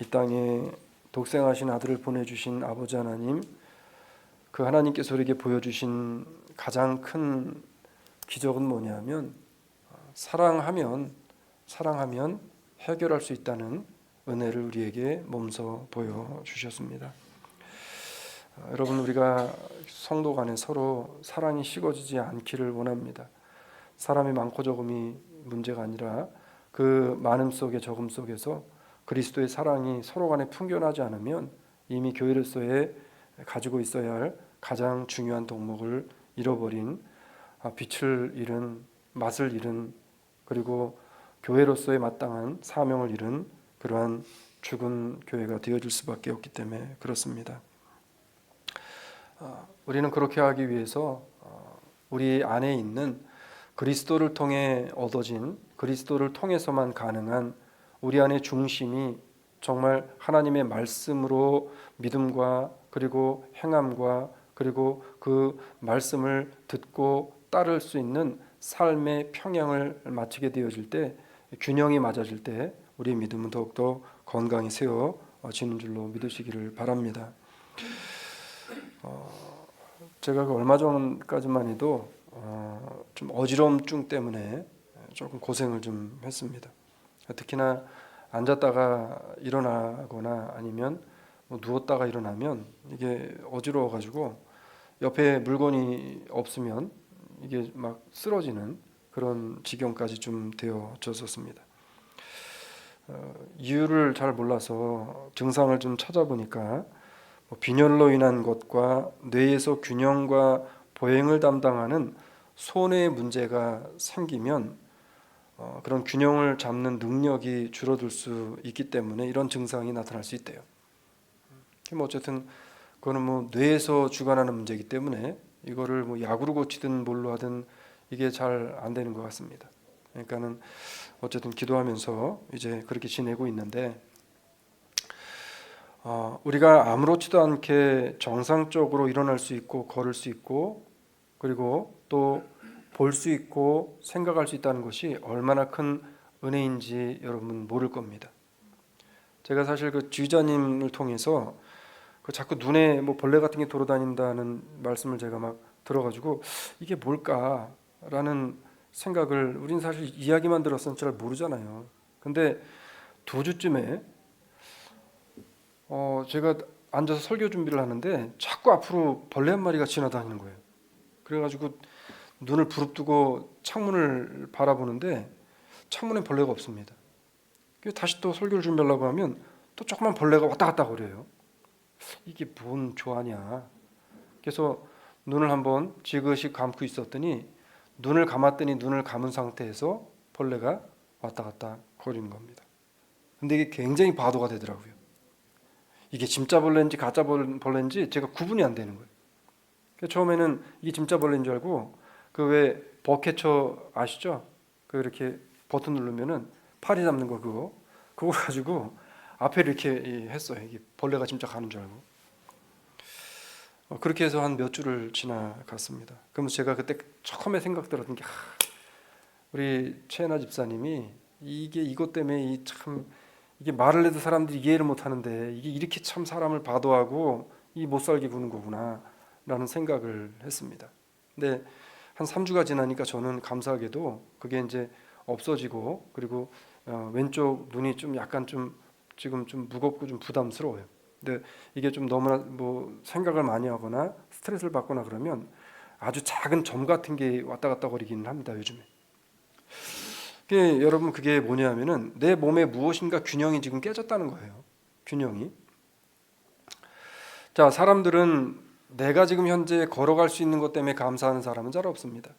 이 땅에 독생하신 아들을 보내주신 아버지 하나님, 그 하나님께서 우리에게 보여주신 가장 큰 기적은 뭐냐면 사랑하면 해결할 수 있다는 은혜를 우리에게 몸소 보여주셨습니다. 여러분, 우리가 성도 간에 서로 사랑이 식어지지 않기를 원합니다. 사람이 많고 적음이 문제가 아니라 그 많음 속에 적음 속에서 그리스도의 사랑이 서로 간에 풍겨나지 않으면 이미 교회로서의 가지고 있어야 할 가장 중요한 덕목을 잃어버린, 빛을 잃은, 맛을 잃은, 그리고 교회로서의 마땅한 사명을 잃은 그러한 죽은 교회가 되어질 수밖에 없기 때문에 그렇습니다. 우리는 그렇게 하기 위해서 우리 안에 있는 그리스도를 통해 얻어진, 그리스도를 통해서만 가능한 우리 안의 중심이 정말 하나님의 말씀으로 믿음과 그리고 행함과 그리고 그 말씀을 듣고 따를 수 있는 삶의 평양을 마치게 되어질 때, 균형이 맞아질 때 우리의 믿음은 더욱더 건강히 세워지는 줄로 믿으시기를 바랍니다. 제가 얼마 전까지만 해도 좀 어지럼증 때문에 조금 고생을 좀 했습니다. 특히나 앉았다가 일어나거나 아니면 누웠다가 일어나면 이게 어지러워가지고 옆에 물건이 없으면 이게 막 쓰러지는 그런 지경까지 좀 되어졌었습니다. 이유를 잘 몰라서 증상을 좀 찾아보니까 빈혈로 인한 것과 뇌에서 균형과 보행을 담당하는 손의 문제가 생기면 그런 균형을 잡는 능력이 줄어들 수 있기 때문에 이런 증상이 나타날 수 있대요. 어쨌든 그거는 뇌에서 주관하는 문제이기 때문에 이거를 약으로 고치든 뭘로 하든 이게 잘 안 되는 것 같습니다. 그러니까는 어쨌든 기도하면서 이제 그렇게 지내고 있는데, 우리가 아무렇지도 않게 정상적으로 일어날 수 있고 걸을 수 있고 그리고 또 볼 수 있고 생각할 수 있다는 것이 얼마나 큰 은혜인지 여러분 모를 겁니다. 제가 사실 그 지휘자님을 통해서 자꾸 눈에 벌레 같은 게 돌아다닌다는 말씀을 제가 막 들어가지고 이게 뭘까라는 생각을, 우린 사실 이야기만 들었으면 잘 모르잖아요. 근데 2주쯤에 제가 앉아서 설교 준비를 하는데 자꾸 앞으로 벌레 한 마리가 지나다니는 거예요. 그래가지고 눈을 부릅뜨고 창문을 바라보는데 창문에 벌레가 없습니다. 다시 또 설교를 준비하려고 하면 또 조그만 벌레가 왔다 갔다 거려요. 이게 뭔 조화냐. 그래서 눈을 한번 지그시 감고 있었더니 눈을 감았더니 눈을 감은 상태에서 벌레가 왔다 갔다 거리는 겁니다. 근데 이게 굉장히 과도가 되더라고요. 이게 진짜 벌레인지 가짜 벌레인지 제가 구분이 안 되는 거예요. 처음에는 이게 진짜 벌레인 줄 알고 그 왜 버켓처 아시죠? 그 이렇게 버튼 누르면은 파리 잡는 거 그거 가지고 앞에 이렇게 했어요. 이게 벌레가 진짜 가는 줄 알고. 그렇게 해서 한 몇 주를 지나갔습니다. 그러면서 제가 그때 처음에 생각 들었던 게 우리 최연아 집사님이 이것 때문에 이게 말을 해도 사람들이 이해를 못 하는데 이게 이렇게 참 사람을 바도하고 못 살게 구는 거구나 라는 생각을 했습니다. 근데 한 3주가 지나니까 저는 감사하게도 그게 이제 없어지고, 그리고 왼쪽 눈이 좀 약간 지금 좀 무겁고 좀 부담스러워요. 근데 이게 좀 너무나 생각을 많이 하거나 스트레스를 받거나 그러면 아주 작은 점 같은 게 왔다 갔다 거리기는 합니다, 요즘에. 여러분, 그게 뭐냐면은 내 몸에 무엇인가 균형이 지금 깨졌다는 거예요. 균형이. 자, 사람들은 내가 지금 현재 걸어갈 수 있는 것 때문에 감사하는 사람은 잘 없습니다.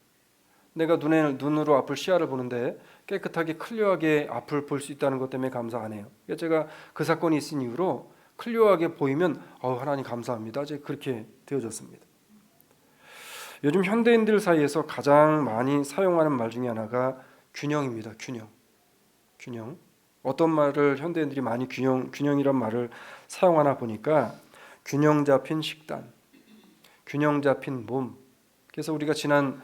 내가 눈으로 앞을 시야를 보는데 깨끗하게 클리어하게 앞을 볼 수 있다는 것 때문에 감사 안 해요. 제가 그 사건이 있은 이후로 클리어하게 보이면 하나님 감사합니다. 이제 그렇게 되어졌습니다. 요즘 현대인들 사이에서 가장 많이 사용하는 말 중에 하나가 균형입니다. 균형. 어떤 말을 현대인들이 많이 균형이란 말을 사용하나 보니까 균형 잡힌 식단, 균형 잡힌 몸. 그래서 우리가 지난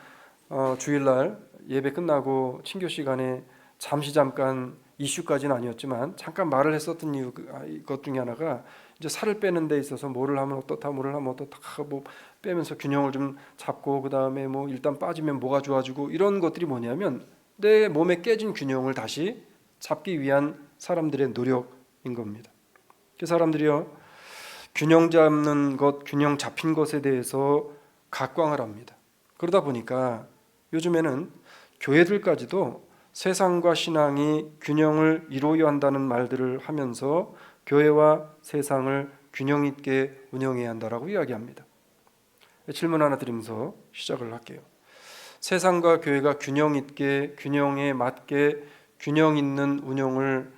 주일날 예배 끝나고 친교 시간에 잠깐 이슈까지는 아니었지만 잠깐 말을 했었던 이유 것 중에 하나가 이제 살을 빼는 데 있어서 뭐를 하면 어떻다, 뭐를 하면 어떻다, 뭐 빼면서 균형을 좀 잡고 그 다음에 뭐 일단 빠지면 뭐가 좋아지고 이런 것들이 뭐냐면 내 몸에 깨진 균형을 다시 잡기 위한 사람들의 노력인 겁니다. 그 사람들이요 균형 잡는 것, 균형 잡힌 것에 대해서 각광을 합니다. 그러다 보니까 요즘에는 교회들까지도 세상과 신앙이 균형을 이루어야 한다는 말들을 하면서 교회와 세상을 균형 있게 운영해야 한다라고 이야기합니다. 질문 하나 드리면서 시작을 할게요. 세상과 교회가 균형 있게, 균형에 맞게 균형 있는 운영을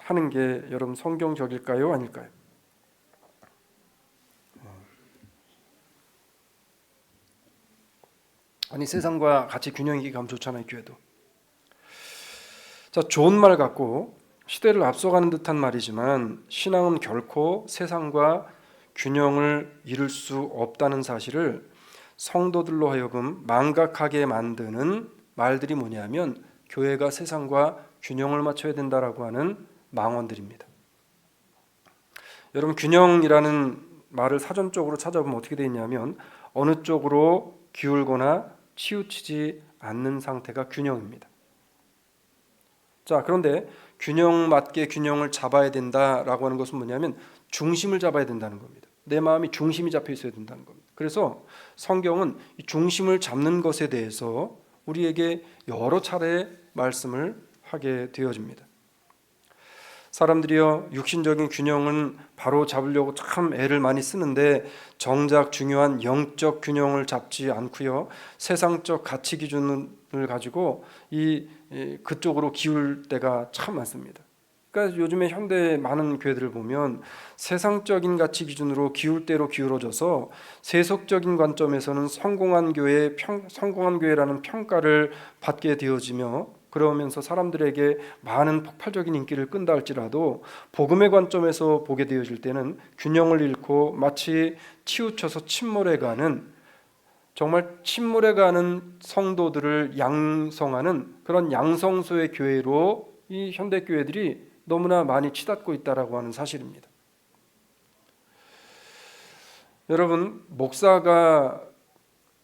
하는 게 여러분 성경적일까요? 아닐까요? 아니 세상과 같이 균형 있게 가면 좋잖아요. 교회도. 자, 좋은 말 같고 시대를 앞서가는 듯한 말이지만 신앙은 결코 세상과 균형을 이룰 수 없다는 사실을 성도들로 하여금 망각하게 만드는 말들이 뭐냐면 교회가 세상과 균형을 맞춰야 된다라고 하는 망언들입니다. 여러분 균형이라는 말을 사전적으로 찾아보면 어떻게 되어 있냐면 어느 쪽으로 기울거나 치우치지 않는 상태가 균형입니다. 자, 그런데 균형 맞게 균형을 잡아야 된다라고 하는 것은 뭐냐면 중심을 잡아야 된다는 겁니다. 내 마음이 중심이 잡혀 있어야 된다는 겁니다. 그래서 성경은 이 중심을 잡는 것에 대해서 우리에게 여러 차례 말씀을 하게 되어집니다. 사람들이요 육신적인 균형은 바로 잡으려고 참 애를 많이 쓰는데 정작 중요한 영적 균형을 잡지 않고요 세상적 가치 기준을 가지고 그쪽으로 기울 때가 참 많습니다. 그러니까 요즘에 현대 많은 교회들을 보면 세상적인 가치 기준으로 기울 대로 기울어져서 세속적인 관점에서는 성공한 교회라는 평가를 받게 되어지며 그러면서 사람들에게 많은 폭발적인 인기를 끈다 할지라도 복음의 관점에서 보게 되어질 때는 균형을 잃고 마치 치우쳐서 침몰해가는 정말 침몰해가는 성도들을 양성하는 그런 양성소의 교회로 이 현대 교회들이 너무나 많이 치닫고 있다라고 하는 사실입니다. 여러분 목사가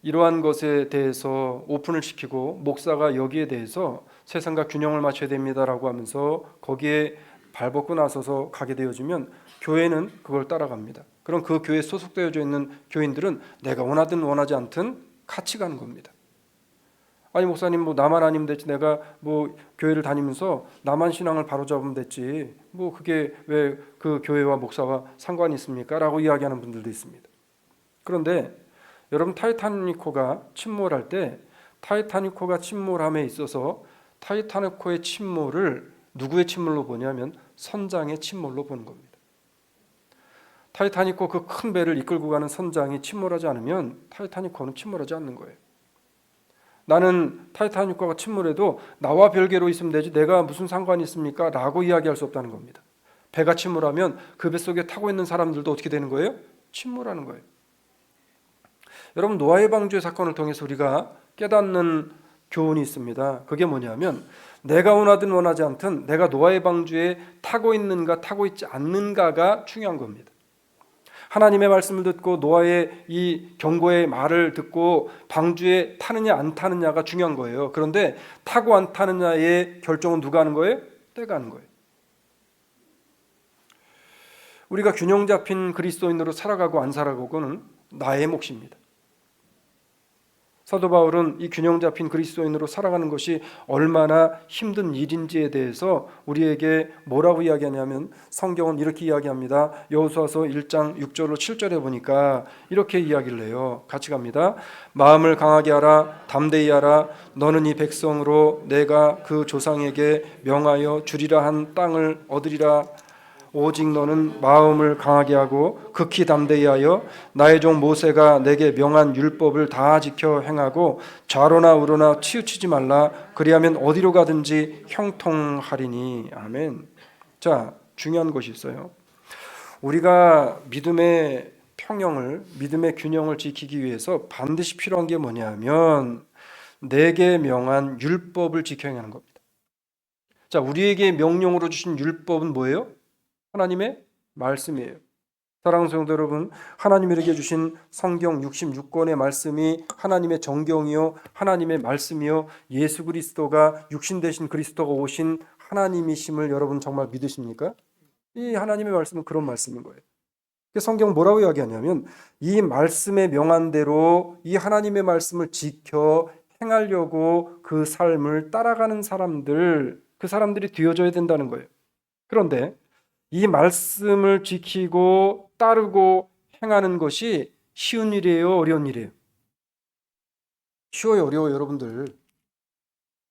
이러한 것에 대해서 오픈을 시키고 목사가 여기에 대해서 세상과 균형을 맞춰야 됩니다라고 하면서 거기에 발벗고 나서서 가게 되어지면 교회는 그걸 따라갑니다. 그럼 그 교회에 소속되어져 있는 교인들은 내가 원하든 원하지 않든 같이 가는 겁니다. 아니 목사님 뭐 나만 아니면 됐지, 내가 뭐 교회를 다니면서 나만 신앙을 바로잡으면 됐지, 뭐 그게 왜 그 교회와 목사와 상관이 있습니까? 라고 이야기하는 분들도 있습니다. 그런데 여러분 타이타니코가 침몰할 때 타이타니코가 침몰함에 있어서 타이타니코의 침몰을 누구의 침몰로 보냐면 선장의 침몰로 보는 겁니다. 타이타니코 그 큰 배를 이끌고 가는 선장이 침몰하지 않으면 타이타니코는 침몰하지 않는 거예요. 나는 타이타니코가 침몰해도 나와 별개로 있으면 되지 내가 무슨 상관이 있습니까? 라고 이야기할 수 없다는 겁니다. 배가 침몰하면 그 배 속에 타고 있는 사람들도 어떻게 되는 거예요? 침몰하는 거예요. 여러분 노아의 방주의 사건을 통해서 우리가 깨닫는 교훈이 있습니다. 그게 뭐냐면 내가 원하든 원하지 않든 내가 노아의 방주에 타고 있는가 타고 있지 않는가가 중요한 겁니다. 하나님의 말씀을 듣고 노아의 이 경고의 말을 듣고 방주에 타느냐 안 타느냐가 중요한 거예요. 그런데 타고 안 타느냐의 결정은 누가 하는 거예요? 내가 하는 거예요. 우리가 균형 잡힌 그리스도인으로 살아가고 안 살아가고는 나의 몫입니다. 사도 바울은 이 균형 잡힌 그리스도인으로 살아가는 것이 얼마나 힘든 일인지에 대해서 우리에게 뭐라고 이야기하냐면 성경은 이렇게 이야기합니다. 여호수아서 1장 6절로 7절에 보니까 이렇게 이야기를 해요. 같이 갑니다. 마음을 강하게 하라, 담대히 하라. 너는 이 백성으로 내가 그 조상에게 명하여 주리라 한 땅을 얻으리라. 오직 너는 마음을 강하게 하고 극히 담대히 하여 나의 종 모세가 내게 명한 율법을 다 지켜 행하고 좌로나 우로나 치우치지 말라. 그리하면 어디로 가든지 형통하리니. 아멘. 자, 중요한 것이 있어요. 우리가 믿음의 평형을, 믿음의 균형을 지키기 위해서 반드시 필요한 게 뭐냐면 내게 명한 율법을 지켜 행하는 겁니다. 자, 우리에게 명령으로 주신 율법은 뭐예요? 하나님의 말씀이에요. 사랑하는 성도 여러분, 하나님이 우리에게 주신 성경 66권의 말씀이 하나님의 정경이요, 하나님의 말씀이요, 예수 그리스도가 육신 되신 그리스도가 오신 하나님이심을 여러분 정말 믿으십니까? 이 하나님의 말씀은 그런 말씀인 거예요. 성경 뭐라고 이야기하냐면 이 말씀에 명한 대로 이 하나님의 말씀을 지켜 행하려고 그 삶을 따라가는 사람들, 그 사람들이 되어져야 된다는 거예요. 그런데 이 말씀을 지키고 따르고 행하는 것이 쉬운 일이에요, 어려운 일이에요? 쉬워요, 어려워요, 여러분들?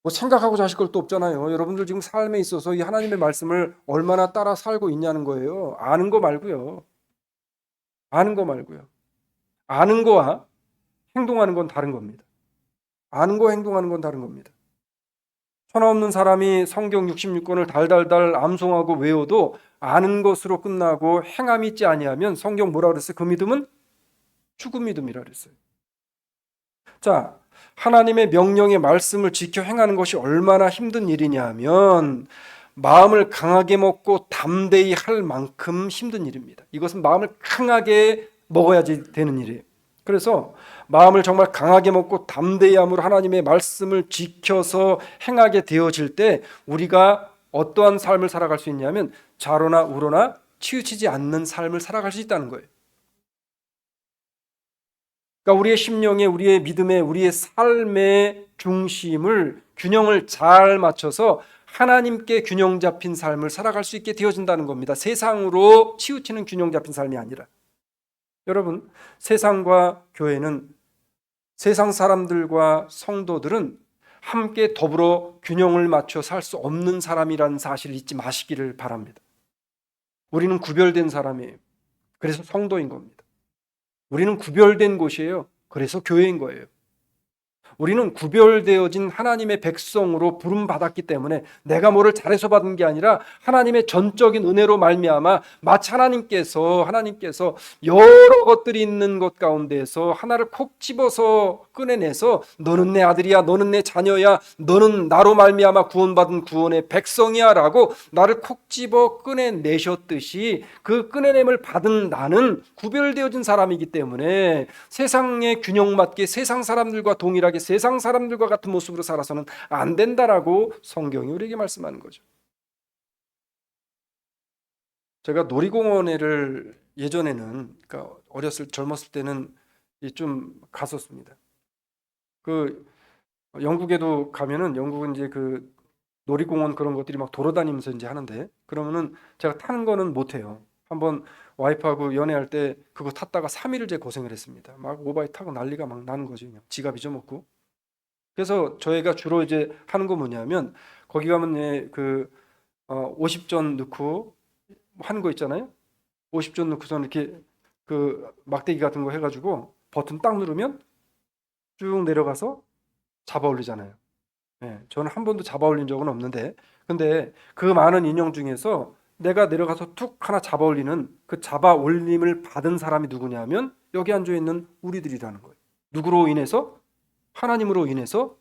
뭐 생각하고 자실 것도 없잖아요. 여러분들 지금 삶에 있어서 이 하나님의 말씀을 얼마나 따라 살고 있냐는 거예요. 아는 거 말고요. 아는 거 말고요. 아는 거와 행동하는 건 다른 겁니다. 아는 거 행동하는 건 다른 겁니다. 천하 없는 사람이 성경 66권을 달달달 암송하고 외워도 아는 것으로 끝나고 행함이 있지 아니하면 성경 뭐라 그랬어요? 그 믿음은 죽은 믿음이라 그랬어요. 자, 하나님의 명령의 말씀을 지켜 행하는 것이 얼마나 힘든 일이냐 하면 마음을 강하게 먹고 담대히 할 만큼 힘든 일입니다. 이것은 마음을 강하게 먹어야지 되는 일이에요. 그래서 마음을 정말 강하게 먹고 담대히 함으로 하나님의 말씀을 지켜서 행하게 되어질 때 우리가 어떠한 삶을 살아갈 수 있냐면 좌로나 우로나 치우치지 않는 삶을 살아갈 수 있다는 거예요. 그러니까 우리의 심령에, 우리의 믿음에, 우리의 삶의 중심을 균형을 잘 맞춰서 하나님께 균형 잡힌 삶을 살아갈 수 있게 되어진다는 겁니다. 세상으로 치우치는 균형 잡힌 삶이 아니라. 여러분, 세상과 교회는, 세상 사람들과 성도들은 함께 더불어 균형을 맞춰 살 수 없는 사람이라는 사실을 잊지 마시기를 바랍니다. 우리는 구별된 사람이에요. 그래서 성도인 겁니다. 우리는 구별된 곳이에요. 그래서 교회인 거예요. 우리는 구별되어진 하나님의 백성으로 부름받았기 때문에 내가 뭐를 잘해서 받은 게 아니라 하나님의 전적인 은혜로 말미암아 마치 하나님께서 여러 것들이 있는 것 가운데서 하나를 콕 집어서 꺼내내서 너는 내 아들이야, 너는 내 자녀야, 너는 나로 말미암아 구원받은 구원의 백성이야 라고 나를 콕 집어 꺼내내셨듯이 그 꺼내냄을 받은 나는 구별되어진 사람이기 때문에 세상의 균형 맞게 세상 사람들과 동일하게 세상 사람들과 같은 모습으로 살아서는 안 된다라고 성경이 우리에게 말씀하는 거죠. 제가 놀이공원에를 예전에는, 그러니까 젊었을 때는 좀 갔었습니다. 그 영국에도 가면은 영국은 이제 그 놀이공원 그런 것들이 막 돌아다니면서 이제 하는데 그러면은 제가 타는 거는 못 해요. 한번 와이프하고 연애할 때 그거 탔다가 3일을 제 고생을 했습니다. 막 오바이 타고 난리가 막 나는 거죠. 그냥 지갑 잊어먹고. 그래서 저희가 주로 이제 하는 거 뭐냐면 거기 가면 그 50전 넣고 하는 거 있잖아요. 50전 넣고선 이렇게 그 막대기 같은 거 해가지고 버튼 딱 누르면 쭉 내려가서 잡아 올리잖아요. 예, 저는 한 번도 잡아 올린 적은 없는데, 근데 그 많은 인형 중에서 내가 내려가서 툭 하나 잡아 올리는 그 잡아 올림을 받은 사람이 누구냐면 여기 앉아 있는 우리들이라는 거예요. 누구로 인해서? 하나님으로 인해서.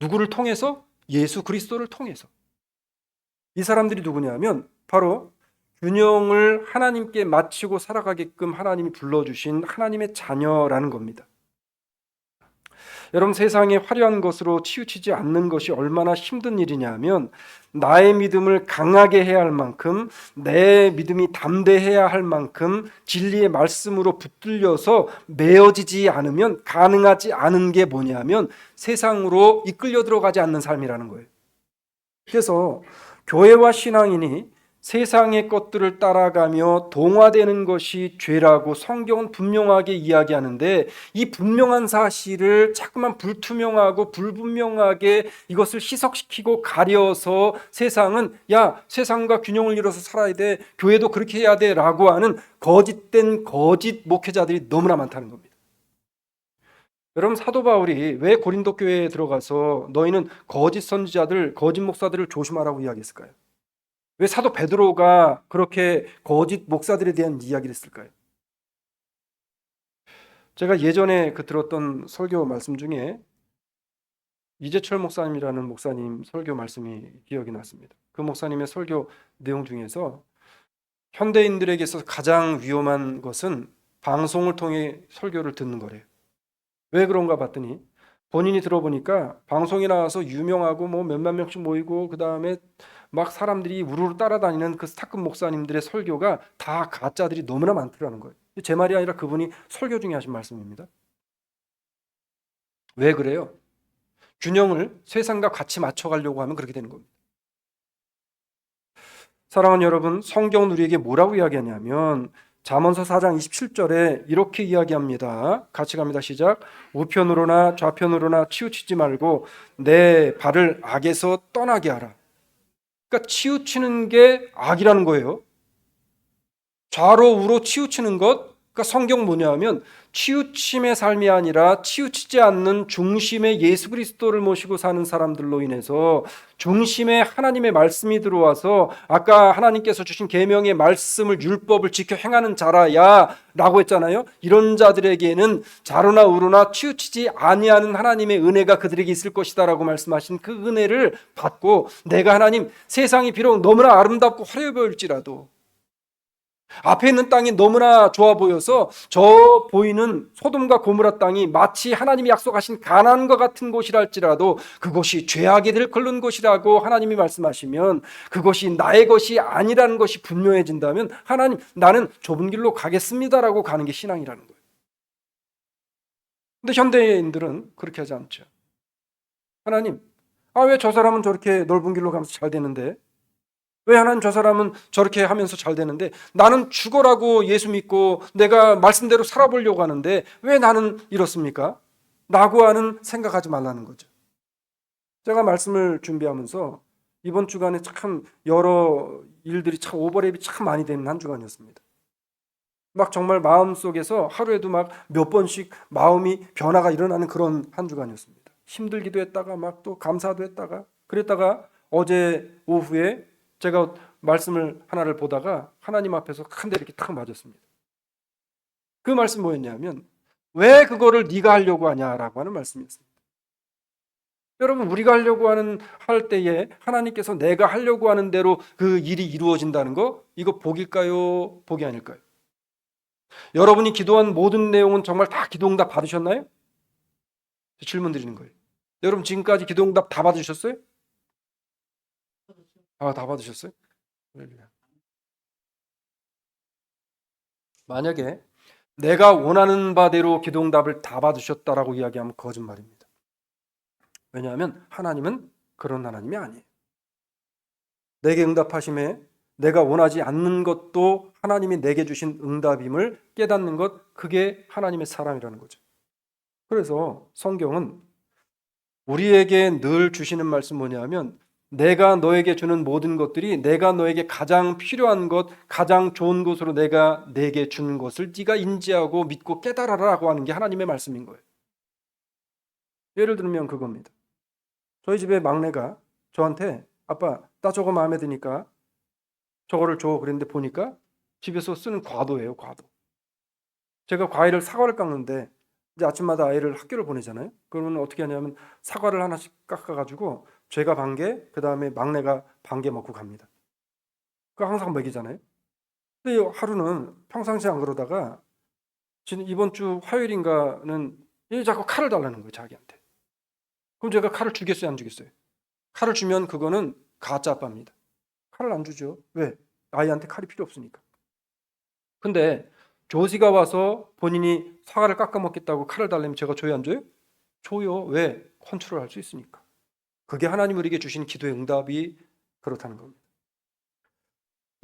누구를 통해서? 예수 그리스도를 통해서. 이 사람들이 누구냐면 바로 균형을 하나님께 맞추고 살아가게끔 하나님이 불러주신 하나님의 자녀라는 겁니다. 여러분, 세상에 화려한 것으로 치우치지 않는 것이 얼마나 힘든 일이냐면 나의 믿음을 강하게 해야 할 만큼, 내 믿음이 담대해야 할 만큼 진리의 말씀으로 붙들려서 메어지지 않으면 가능하지 않은 게 뭐냐면 세상으로 이끌려 들어가지 않는 삶이라는 거예요. 그래서 교회와 신앙인이 세상의 것들을 따라가며 동화되는 것이 죄라고 성경은 분명하게 이야기하는데 이 분명한 사실을 자꾸만 불투명하고 불분명하게 이것을 희석시키고 가려서 세상은 야, 세상과 균형을 이뤄서 살아야 돼, 교회도 그렇게 해야 돼 라고 하는 거짓된 거짓 목회자들이 너무나 많다는 겁니다. 여러분, 사도 바울이 왜 고린도 교회에 들어가서 너희는 거짓 선지자들, 거짓 목사들을 조심하라고 이야기했을까요? 왜 사도 베드로가 그렇게 거짓 목사들에 대한 이야기를 했을까요? 제가 예전에 들었던 설교 말씀 중에 이재철 목사님이라는 목사님 설교 말씀이 기억이 났습니다. 그 목사님의 설교 내용 중에서 현대인들에게 서 가장 위험한 것은 방송을 통해 설교를 듣는 거래요. 왜 그런가 봤더니 본인이 들어보니까 방송에 나와서 유명하고 뭐 몇만 명씩 모이고 그 다음에 막 사람들이 우르르 따라다니는 그 스타급 목사님들의 설교가 다 가짜들이 너무나 많더라는 거예요. 제 말이 아니라 그분이 설교 중에 하신 말씀입니다. 왜 그래요? 균형을 세상과 같이 맞춰가려고 하면 그렇게 되는 겁니다. 사랑하는 여러분, 성경은 우리에게 뭐라고 이야기하냐면 잠언서 4장 27절에 이렇게 이야기합니다. 같이 갑니다. 시작. 우편으로나 좌편으로나 치우치지 말고 내 발을 악에서 떠나게 하라. 그러니까 치우치는 게 악이라는 거예요. 좌로 우로 치우치는 것, 그러니까 성경 뭐냐면 치우침의 삶이 아니라 치우치지 않는 중심의 예수 그리스도를 모시고 사는 사람들로 인해서 중심에 하나님의 말씀이 들어와서 아까 하나님께서 주신 계명의 말씀을 율법을 지켜 행하는 자라야 라고 했잖아요. 이런 자들에게는 좌로나 우로나 치우치지 아니하는 하나님의 은혜가 그들에게 있을 것이다 라고 말씀하신 그 은혜를 받고 내가 하나님 세상이 비록 너무나 아름답고 화려해 보일지라도 앞에 있는 땅이 너무나 좋아 보여서 저 보이는 소돔과 고모라 땅이 마치 하나님이 약속하신 가나안과 같은 곳이랄지라도 그곳이 죄악이 들끓는 곳이라고 하나님이 말씀하시면 그것이 나의 것이 아니라는 것이 분명해진다면 하나님 나는 좁은 길로 가겠습니다라고 가는 게 신앙이라는 거예요. 근데 현대인들은 그렇게 하지 않죠. 하나님, 왜 저 사람은 저렇게 넓은 길로 가면서 잘 되는데 왜 하나님 저 사람은 저렇게 하면서 잘 되는데 나는 죽어라고 예수 믿고 내가 말씀대로 살아보려고 하는데 왜 나는 이렇습니까? 라고 하는 생각하지 말라는 거죠. 제가 말씀을 준비하면서 이번 주간에 참 여러 일들이 참 오버랩이 참 많이 되는 한 주간이었습니다. 막 정말 마음속에서 하루에도 막 몇 번씩 마음이 변화가 일어나는 그런 한 주간이었습니다. 힘들기도 했다가 막 또 감사도 했다가 그랬다가 어제 오후에 제가 말씀을 하나를 보다가 하나님 앞에서 한 대 이렇게 탁 맞았습니다. 그 말씀 뭐였냐면 왜 그거를 네가 하려고 하냐라고 하는 말씀이었습니다. 여러분 우리가 하려고 할 때에 하나님께서 내가 하려고 하는 대로 그 일이 이루어진다는 거 이거 복일까요? 복이 아닐까요? 여러분이 기도한 모든 내용은 정말 다 기도응답 받으셨나요? 질문 드리는 거예요. 여러분 지금까지 기도응답 다 받으셨어요? 다 받으셨어요? 만약에 내가 원하는 바대로 기도응답을 다 받으셨다라고 이야기하면 거짓말입니다. 왜냐하면 하나님은 그런 하나님이 아니에요. 내게 응답하심에 내가 원하지 않는 것도 하나님이 내게 주신 응답임을 깨닫는 것, 그게 하나님의 사랑이라는 거죠. 그래서 성경은 우리에게 늘 주시는 말씀 뭐냐면 내가 너에게 주는 모든 것들이 내가 너에게 가장 필요한 것, 가장 좋은 것으로 내가 내게 준 것을 네가 인지하고 믿고 깨달아라라고 하는 게 하나님의 말씀인 거예요. 예를 들면 그겁니다. 저희 집에 막내가 저한테 아빠 나 저거 마음에 드니까 저거를 줘 그랬는데 보니까 집에서 쓰는 과도예요. 과도. 제가 과일을 사과를 깎는데 이제 아침마다 아이를 학교를 보내잖아요. 그러면 어떻게 하냐면 사과를 하나씩 깎아가지고 제가 반 개, 그 다음에 막내가 반 개 먹고 갑니다. 그 항상 먹이잖아요. 근데 하루는 평상시에 안 그러다가 지금 이번 주 화요일인가는 얘 자꾸 칼을 달라는 거예요. 자기한테. 그럼 제가 칼을 주겠어요? 안 주겠어요? 칼을 주면 그거는 가짜 아빠입니다. 칼을 안 주죠. 왜? 아이한테 칼이 필요 없으니까. 근데 조지가 와서 본인이 사과를 깎아 먹겠다고 칼을 달라면 제가 줘요 안 줘요? 줘요. 왜? 컨트롤할 수 있으니까. 그게 하나님 우리에게 주신 기도의 응답이 그렇다는 겁니다.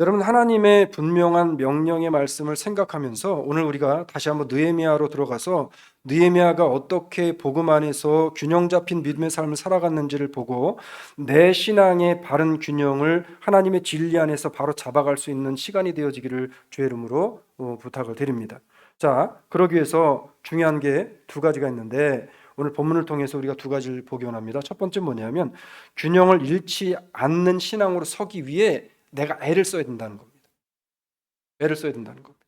여러분 하나님의 분명한 명령의 말씀을 생각하면서 오늘 우리가 다시 한번 느헤미야로 들어가서 느헤미야가 어떻게 복음 안에서 균형 잡힌 믿음의 삶을 살아갔는지를 보고 내 신앙의 바른 균형을 하나님의 진리 안에서 바로 잡아갈 수 있는 시간이 되어지기를 주의 이름으로 부탁을 드립니다. 자, 그러기 위해서 중요한 게 두 가지가 있는데 오늘 본문을 통해서 우리가 두 가지를 보기 원합니다. 첫 번째 뭐냐면 균형을 잃지 않는 신앙으로 서기 위해 내가 애를 써야 된다는 겁니다. 애를 써야 된다는 겁니다.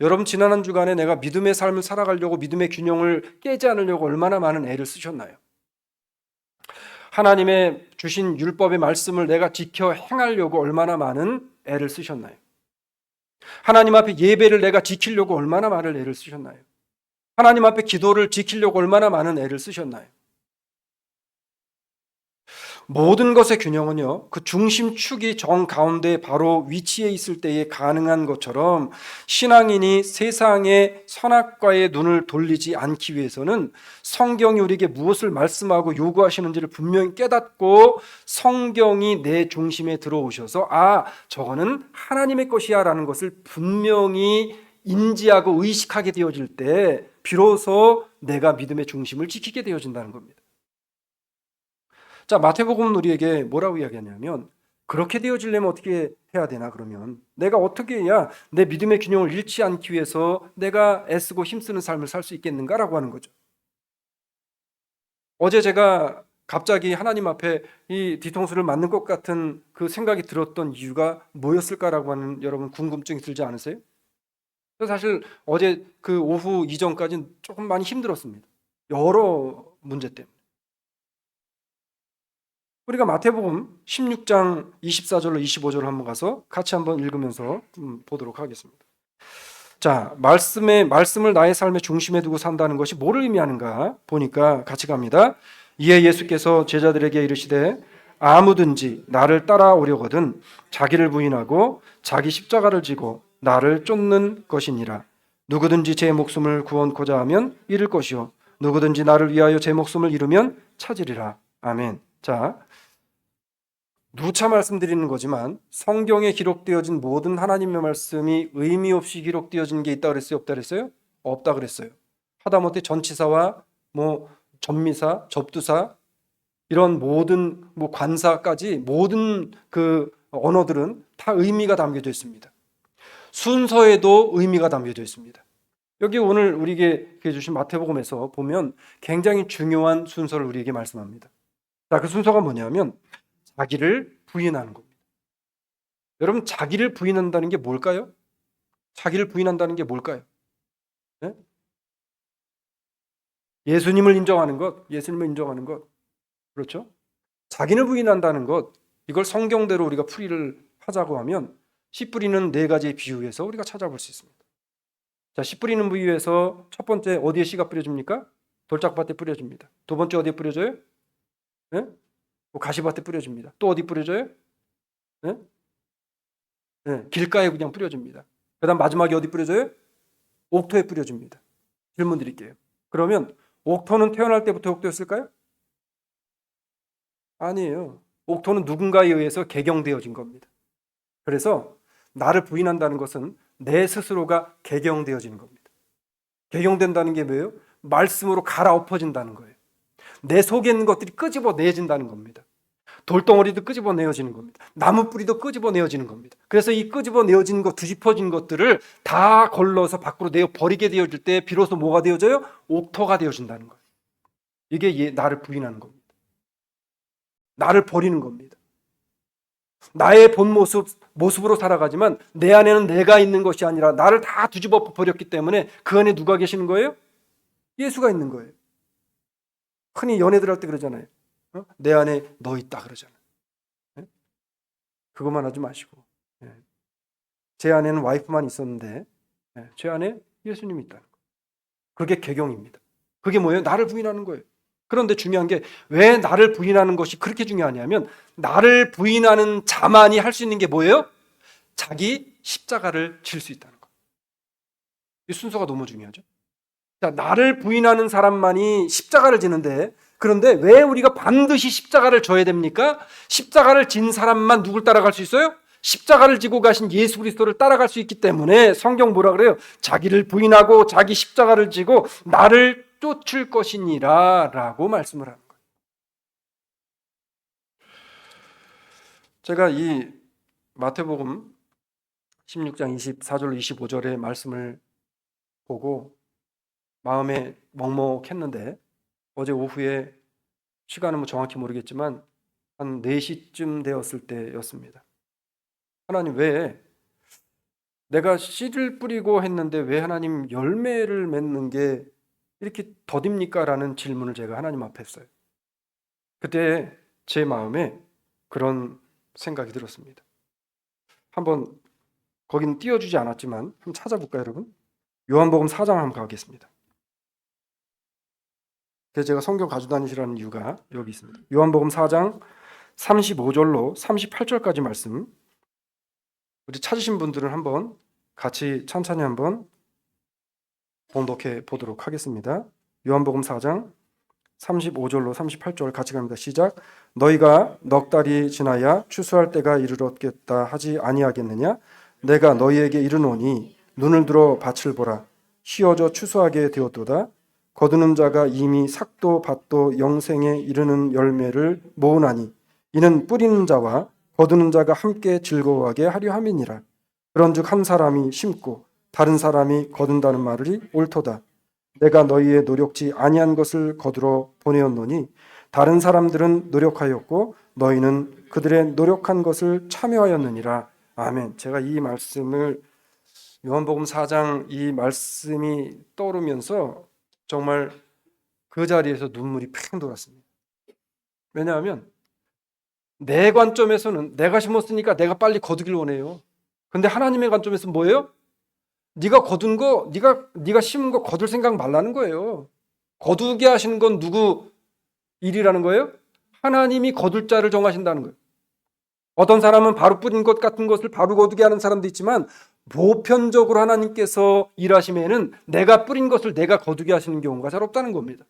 여러분 지난 한 주간에 내가 믿음의 삶을 살아가려고 믿음의 균형을 깨지 않으려고 얼마나 많은 애를 쓰셨나요? 하나님의 주신 율법의 말씀을 내가 지켜 행하려고 얼마나 많은 애를 쓰셨나요? 하나님 앞에 예배를 내가 지키려고 얼마나 많은 애를 쓰셨나요? 하나님 앞에 기도를 지키려고 얼마나 많은 애를 쓰셨나요? 모든 것의 균형은요, 그 중심축이 정 가운데 바로 위치해 있을 때에 가능한 것처럼 신앙인이 세상의 선악과의 눈을 돌리지 않기 위해서는 성경이 우리에게 무엇을 말씀하고 요구하시는지를 분명히 깨닫고 성경이 내 중심에 들어오셔서 저거는 하나님의 것이야 라는 것을 분명히 인지하고 의식하게 되어질 때 비로소 내가 믿음의 중심을 지키게 되어진다는 겁니다. 자, 마태복음은 우리에게 뭐라고 이야기하냐면 그렇게 되어지려면 어떻게 해야 되나 그러면 내가 어떻게 해야 내 믿음의 균형을 잃지 않기 위해서 내가 애쓰고 힘쓰는 삶을 살 수 있겠는가라고 하는 거죠. 어제 제가 갑자기 하나님 앞에 이 뒤통수를 맞는 것 같은 그 생각이 들었던 이유가 뭐였을까라고 하는 여러분 궁금증이 들지 않으세요? 사실 어제 그 오후 이전까지는 조금 많이 힘들었습니다. 여러 문제 때문에. 우리가 마태복음 16장 24절로 25절을 한번 가서 같이 한번 읽으면서 보도록 하겠습니다. 자, 말씀을 나의 삶의 중심에 두고 산다는 것이 뭐를 의미하는가 보니까 같이 갑니다. 이에 예수께서 제자들에게 이르시되 아무든지 나를 따라오려거든 자기를 부인하고 자기 십자가를 지고 나를 쫓는 것이니라. 누구든지 제 목숨을 구원코자 하면 잃을 것이요 누구든지 나를 위하여 제 목숨을 잃으면 찾으리라. 아멘. 자, 누차 말씀드리는 거지만 성경에 기록되어진 모든 하나님의 말씀이 의미 없이 기록되어진 게 있다 그랬어요? 없다 그랬어요? 없다 그랬어요. 하다못해 전치사와 전미사, 접두사 이런 모든 관사까지 모든 그 언어들은 다 의미가 담겨져 있습니다. 순서에도 의미가 담겨져 있습니다. 여기 오늘 우리에게 주신 마태복음에서 보면 굉장히 중요한 순서를 우리에게 말씀합니다. 자, 그 순서가 뭐냐면 자기를 부인하는 겁니다. 여러분, 자기를 부인한다는 게 뭘까요? 자기를 부인한다는 게 뭘까요? 네? 예수님을 인정하는 것, 예수님을 인정하는 것. 그렇죠? 자기를 부인한다는 것, 이걸 성경대로 우리가 풀이를 하자고 하면 씨 뿌리는 네 가지의 비유에서 우리가 찾아볼 수 있습니다. 자, 씨 뿌리는 비유에서 첫 번째 어디에 씨가 뿌려집니까? 돌짝밭에 뿌려집니다. 두 번째 어디에 뿌려져요? 네? 가시밭에 뿌려집니다. 또 어디 뿌려져요? 네? 네, 길가에 그냥 뿌려집니다. 그 다음 마지막에 어디 뿌려져요? 옥토에 뿌려집니다. 질문 드릴게요. 그러면 옥토는 태어날 때부터 옥토였을까요? 아니에요. 옥토는 누군가에 의해서 개경되어진 겁니다. 그래서 나를 부인한다는 것은 내 스스로가 개경되어지는 겁니다. 개경된다는 게 뭐예요? 말씀으로 갈아엎어진다는 거예요. 내 속에 있는 것들이 끄집어내진다는 겁니다. 돌덩어리도 끄집어내어지는 겁니다. 나무 뿌리도 끄집어내어지는 겁니다. 그래서 이 끄집어내어진 것, 뒤집어진 것들을 다 걸러서 밖으로 내어 버리게 되어질 때 비로소 뭐가 되어져요? 옥토가 되어진다는 거예요. 이게 나를 부인하는 겁니다. 나를 버리는 겁니다. 나의 본 모습으로 살아가지만 내 안에는 내가 있는 것이 아니라 나를 다 뒤집어 버렸기 때문에 그 안에 누가 계시는 거예요? 예수가 있는 거예요. 흔히 연애들 할 때 그러잖아요. 내 안에 너 있다 그러잖아요. 그것만 하지 마시고 제 안에는 와이프만 있었는데 제 안에 예수님이 있다는 거예요. 그게 개경입니다. 그게 뭐예요? 나를 부인하는 거예요. 그런데 중요한 게 왜 나를 부인하는 것이 그렇게 중요하냐면 나를 부인하는 자만이 할 수 있는 게 뭐예요? 자기 십자가를 질 수 있다는 거예요. 이 순서가 너무 중요하죠. 자, 나를 부인하는 사람만이 십자가를 지는데 그런데 왜 우리가 반드시 십자가를 져야 됩니까? 십자가를 진 사람만 누굴 따라갈 수 있어요? 십자가를 지고 가신 예수 그리스도를 따라갈 수 있기 때문에 성경 뭐라 그래요? 자기를 부인하고 자기 십자가를 지고 나를 쫓을 것이니라 라고 말씀을 하는 거예요. 제가 이 마태복음 16장 24절 25절의 말씀을 보고 마음에 먹먹했는데 어제 오후에 시간은 정확히 모르겠지만 한 4시쯤 되었을 때였습니다. 하나님 왜 내가 씨를 뿌리고 했는데 왜 하나님 열매를 맺는 게 이렇게 더딥니까? 라는 질문을 제가 하나님 앞에 했어요. 그때 제 마음에 그런 생각이 들었습니다. 한번 거긴 띄워주지 않았지만 한번 찾아볼까요, 여러분? 요한복음 4장 한번 가겠습니다. 그래서 제가 성경 가지고 다니시라는 이유가 여기 있습니다. 요한복음 4장 35절로 38절까지 말씀, 우리 찾으신 분들은 한번 같이 천천히 한번 봉독해 보도록 하겠습니다. 요한복음 4장 35절로 38절 같이 갑니다. 시작. 너희가 넉 달이 지나야 추수할 때가 이르렀겠다 하지 아니하겠느냐? 내가 너희에게 이르노니 눈을 들어 밭을 보라. 휘어져 추수하게 되었도다. 거두는 자가 이미 삭도 밭도 영생에 이르는 열매를 모으나니 이는 뿌리는 자와 거두는 자가 함께 즐거워하게 하려 함이니라. 그런즉 한 사람이 심고 다른 사람이 거둔다는 말이 옳도다. 내가 너희의 노력지 아니한 것을 거두러 보내었노니 다른 사람들은 노력하였고 너희는 그들의 노력한 것을 참여하였느니라. 아멘. 제가 이 말씀을 요한복음 4장 이 말씀이 떠오르면서 정말 그 자리에서 눈물이 팽 돌았습니다. 왜냐하면 내 관점에서는 내가 심었으니까 내가 빨리 거두길 원해요. 근데 하나님의 관점에서는 뭐예요? 네가 거둔 거, 네가 심은 거 거둘 생각 말라는 거예요. 거두게 하시는 건 누구 일이라는 거예요? 하나님이 거둘 자를 정하신다는 거예요. 어떤 사람은 바로 뿌린 것 같은 것을 바로 거두게 하는 사람도 있지만 보편적으로 하나님께서 일하심에는 내가 뿌린 것을 내가 거두게 하시는 경우가 잘 없다는 겁니다.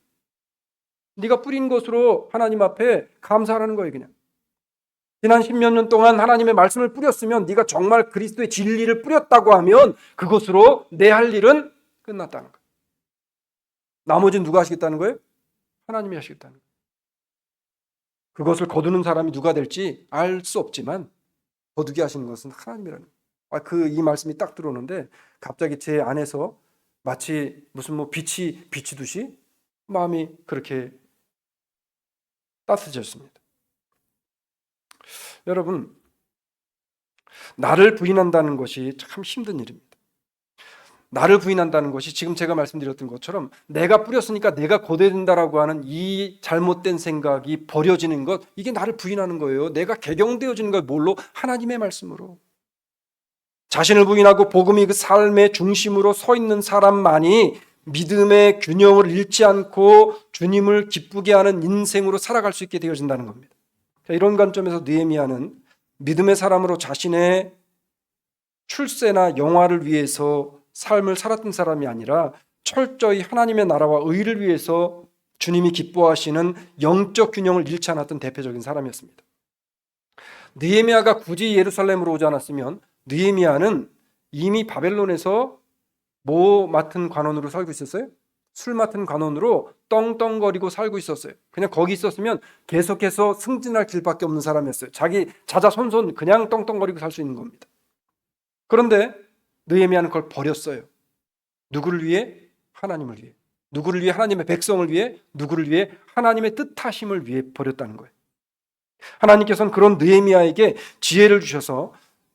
네가 뿌린 것으로 하나님 앞에 감사하라는 거예요. 그냥 지난 10몇 년 동안 하나님의 말씀을 뿌렸으면 네가 정말 그리스도의 진리를 뿌렸다고 하면 그것으로 내 할 일은 끝났다는 거예요. 나머지는 누가 하시겠다는 거예요? 하나님이 하시겠다는 거예요. 그것을 거두는 사람이 누가 될지 알 수 없지만 거두게 하시는 것은 하나님이라는 거예요. 이 말씀이 딱 들어오는데 갑자기 제 안에서 마치 무슨 빛이 비치듯이 마음이 그렇게 따뜻해졌습니다. 여러분, 나를 부인한다는 것이 참 힘든 일입니다. 나를 부인한다는 것이 지금 제가 말씀드렸던 것처럼 내가 뿌렸으니까 내가 거둬야 된다라고 하는 이 잘못된 생각이 버려지는 것, 이게 나를 부인하는 거예요. 내가 개경되어지는 것, 뭘로? 하나님의 말씀으로. 자신을 부인하고 복음이 그 삶의 중심으로 서 있는 사람만이 믿음의 균형을 잃지 않고 주님을 기쁘게 하는 인생으로 살아갈 수 있게 되어진다는 겁니다. 이런 관점에서 느헤미야는 믿음의 사람으로 자신의 출세나 영화를 위해서 삶을 살았던 사람이 아니라 철저히 하나님의 나라와 의를 위해서 주님이 기뻐하시는 영적 균형을 잃지 않았던 대표적인 사람이었습니다. 느헤미야가 굳이 예루살렘으로 오지 않았으면 느헤미야는 이미 바벨론에서 뭐 맡은 관원으로 살고 있었어요? 술 맡은 관원으로 떵떵거리고 살고 있었어요. 그냥 거기 있었으면 계속해서 승진할 길밖에 없는 사람이었어요. 자기 자자손손 그냥 떵떵거리고 살 수 있는 겁니다. 그런데 느헤미야는 그걸 버렸어요. 누구를 위해? 하나님을 위해. 누구를 위해? 하나님의 백성을 위해. 누구를 위해? 하나님의 뜻하심을 위해 버렸다는 거예요. 하나님께서는 그런 느헤미야에게 지혜를 주셔서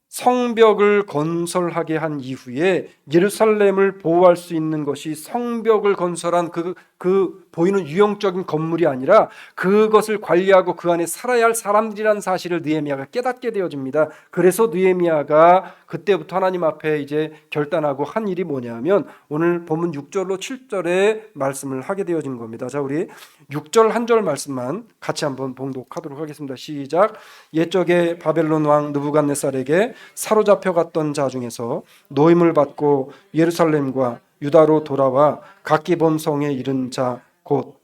성벽을 건설하게 한 이후에 예루살렘을 보호할 수 있는 것이 성벽을 건설한 그 보이는 유형적인 건물이 아니라 그것을 관리하고 그 안에 살아야 할 사람들이라는 사실을 느헤미야가 깨닫게 되어집니다. 그래서 느헤미야가 그때부터 하나님 앞에 이제 결단하고 한 일이 뭐냐면 오늘 본문 6절로 7절의 말씀을 하게 되어진 겁니다. 자, 우리 6절 한 절 말씀만 같이 한번 봉독하도록 하겠습니다. 시작. 옛적에 바벨론 왕 느부갓네살에게 사로잡혀 갔던 자 중에서 노임을 받고 예루살렘과 유다로 돌아와 각기 본성에 이른 자 곧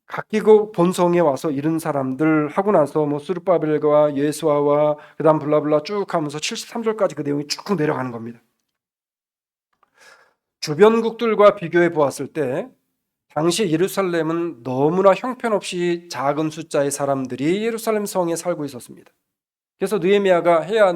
각기 본성에 와서 이른 사람들 하고 나서 스룹바벨과 예수아와 그다음 블라블라 쭉 하면서 73절까지 그 내용이 쭉 내려가는 겁니다. 주변국들과 비교해 보았을 때 당시 예루살렘은 너무나 형편없이 작은 숫자의 사람들이 예루살렘 성에 살고 있었습니다. 그래서 느헤미야가 해야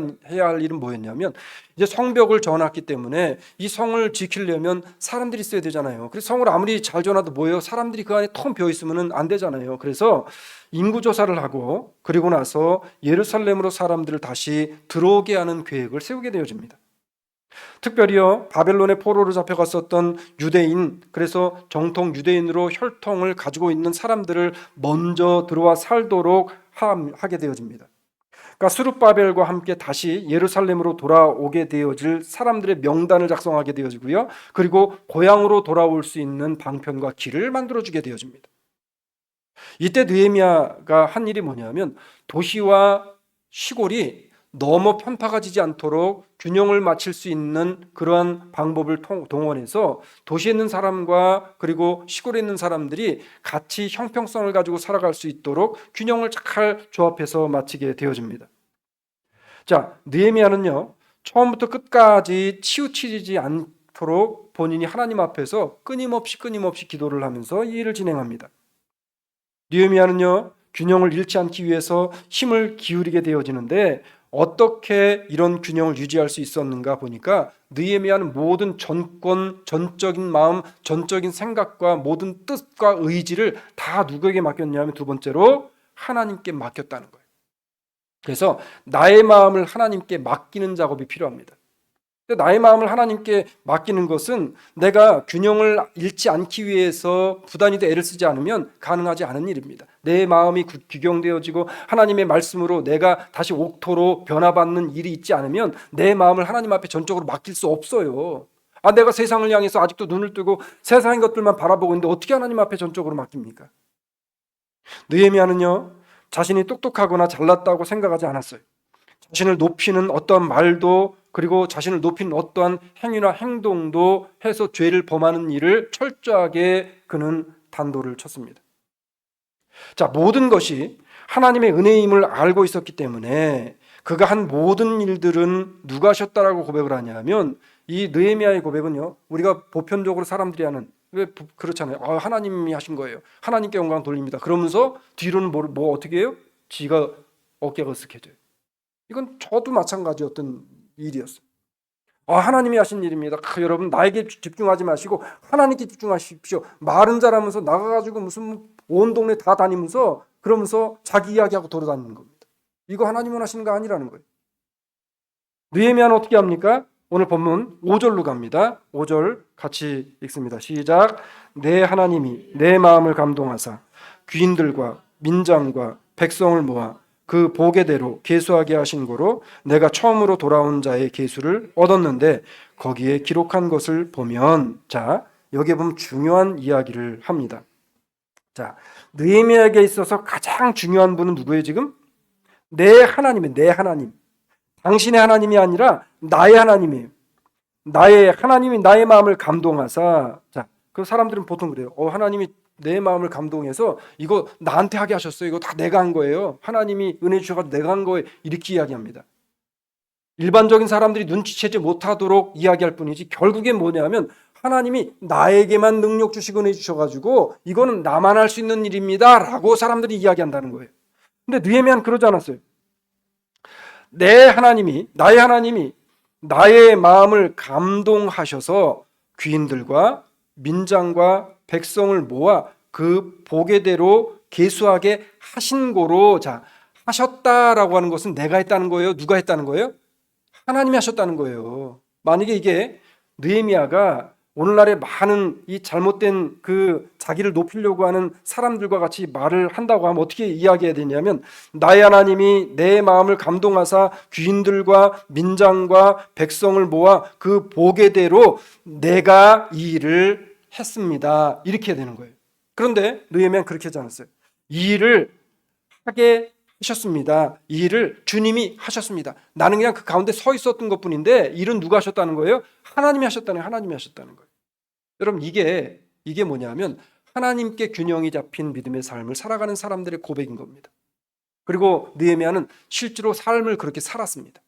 할 일은 뭐였냐면 이제 성벽을 지어놨기 때문에 이 성을 지키려면 사람들이 있어야 되잖아요. 그래서 성을 아무리 잘 지어놔도 뭐예요? 사람들이 그 안에 텅 비어 있으면 안 되잖아요. 그래서 인구 조사를 하고 그리고 나서 예루살렘으로 사람들을 다시 들어오게 하는 계획을 세우게 되어집니다. 특별히요, 바벨론의 포로로 잡혀갔었던 유대인, 그래서 정통 유대인으로 혈통을 가지고 있는 사람들을 먼저 들어와 살도록 하게 되어집니다. 그러니까 스룹바벨과 함께 다시 예루살렘으로 돌아오게 되어질 사람들의 명단을 작성하게 되어지고요. 그리고 고향으로 돌아올 수 있는 방편과 길을 만들어주게 되어집니다. 이때 느헤미야가 한 일이 뭐냐면 도시와 시골이 너무 편파가 지지 않도록 균형을 맞출 수 있는 그러한 방법을 동원해서 도시에 있는 사람과 그리고 시골에 있는 사람들이 같이 형평성을 가지고 살아갈 수 있도록 균형을 잘 조합해서 마치게 되어집니다. 자, 느헤미야는요, 처음부터 끝까지 치우치지 않도록 본인이 하나님 앞에서 끊임없이 기도를 하면서 이 일을 진행합니다. 느헤미야는요, 균형을 잃지 않기 위해서 힘을 기울이게 되어지는데 어떻게 이런 균형을 유지할 수 있었는가 보니까 느헤미야는 모든 전적인 마음, 전적인 생각과 모든 뜻과 의지를 다 누구에게 맡겼냐면 두 번째로 하나님께 맡겼다는 거예요. 그래서 나의 마음을 하나님께 맡기는 작업이 필요합니다. 나의 마음을 하나님께 맡기는 것은 내가 균형을 잃지 않기 위해서 부단히도 애를 쓰지 않으면 가능하지 않은 일입니다. 내 마음이 규경되어지고 하나님의 말씀으로 내가 다시 옥토로 변화받는 일이 있지 않으면 내 마음을 하나님 앞에 전적으로 맡길 수 없어요. 내가 세상을 향해서 아직도 눈을 뜨고 세상의 것들만 바라보고 있는데 어떻게 하나님 앞에 전적으로 맡깁니까? 느헤미야는요, 자신이 똑똑하거나 잘났다고 생각하지 않았어요. 자신을 높이는 어떠한 말도 그리고 자신을 높이는 어떠한 행위나 행동도 해서 죄를 범하는 일을 철저하게 그는 단도를 쳤습니다. 자, 모든 것이 하나님의 은혜임을 알고 있었기 때문에 그가 한 모든 일들은 누가 하셨다라고 고백을 하냐면 이 느헤미야의 고백은요, 우리가 보편적으로 사람들이 하는, 왜 그렇잖아요. 하나님이 하신 거예요. 하나님께 영광 돌립니다. 그러면서 뒤로는 뭐 어떻게 해요? 지가 어깨가 으쓱해져요. 이건 저도 마찬가지였던 일이었어요. 하나님이 하신 일입니다. 여러분 나에게 집중하지 마시고 하나님께 집중하십시오. 말은 잘하면서 나가가지고 무슨 온 동네 다 다니면서 그러면서 자기 이야기하고 돌아다니는 겁니다. 이거 하나님 원하시는 거 아니라는 거예요. 느헤미야는 어떻게 합니까? 오늘 본문 5절로 갑니다. 5절 같이 읽습니다. 시작. 내 하나님이 내 마음을 감동하사 귀인들과 민장과 백성을 모아 그 보게대로 계수하게 하신 거로 내가 처음으로 돌아온 자의 계수를 얻었는데 거기에 기록한 것을 보면, 자, 여기에 보면 중요한 이야기를 합니다. 자, 느헤미야에게 있어서 가장 중요한 분은 누구예요 지금? 내 하나님이에요. 내 하나님. 당신의 하나님이 아니라 나의 하나님이에요. 나의 하나님이 나의 마음을 감동하사, 자, 그 사람들은 보통 그래요. 하나님이 내 마음을 감동해서 이거 나한테 하게 하셨어요. 이거 다 내가 한 거예요. 하나님이 은혜 주셔가지고 내가 한 거예요. 이렇게 이야기합니다. 일반적인 사람들이 눈치채지 못하도록 이야기할 뿐이지 결국엔 뭐냐면 하나님이 나에게만 능력 주시고 은혜 주셔가지고 이거는 나만 할 수 있는 일입니다 라고 사람들이 이야기한다는 거예요. 근데 느헤미야는 그러지 않았어요. 내 하나님이, 나의 하나님이 나의 마음을 감동하셔서 귀인들과 민장과 백성을 모아 그 보게대로 계수하게 하신 고로, 자, 하셨다라고 하는 것은 내가 했다는 거예요? 누가 했다는 거예요? 하나님이 하셨다는 거예요. 만약에 이게 느헤미야가 오늘날의 많은 이 잘못된 그 자기를 높이려고 하는 사람들과 같이 말을 한다고 하면 어떻게 이야기해야 되냐면 나의 하나님이 내 마음을 감동하사 귀인들과 민장과 백성을 모아 그 보게대로 내가 이 일을 했습니다. 이렇게 해야 되는 거예요. 그런데 느헤미야는 그렇게 하지 않았어요. 이 일을 하게 하셨습니다. 이 일을 주님이 하셨습니다. 나는 그냥 그 가운데 서 있었던 것뿐인데 일은 누가 하셨다는 거예요? 하나님이 하셨다는 거예요. 하나님이 하셨다는 거예요. 여러분 이게 뭐냐면 하나님께 균형이 잡힌 믿음의 삶을 살아가는 사람들의 고백인 겁니다. 그리고 느헤미야는 실제로 삶을 그렇게 살았습니다.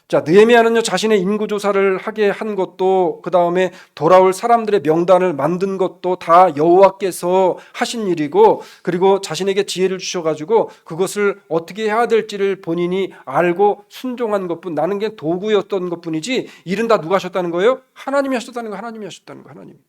자, 느헤미야는요 자신의 인구 조사를 하게 한 것도 그 다음에 돌아올 사람들의 명단을 만든 것도 다 여호와께서 하신 일이고 그리고 자신에게 지혜를 주셔가지고 그것을 어떻게 해야 될지를 본인이 알고 순종한 것뿐, 나는 그냥 도구였던 것뿐이지 일은 다 누가 하셨다는 거예요? 하나님이 하셨다는 거, 하나님이 하셨다는 거, 하나님.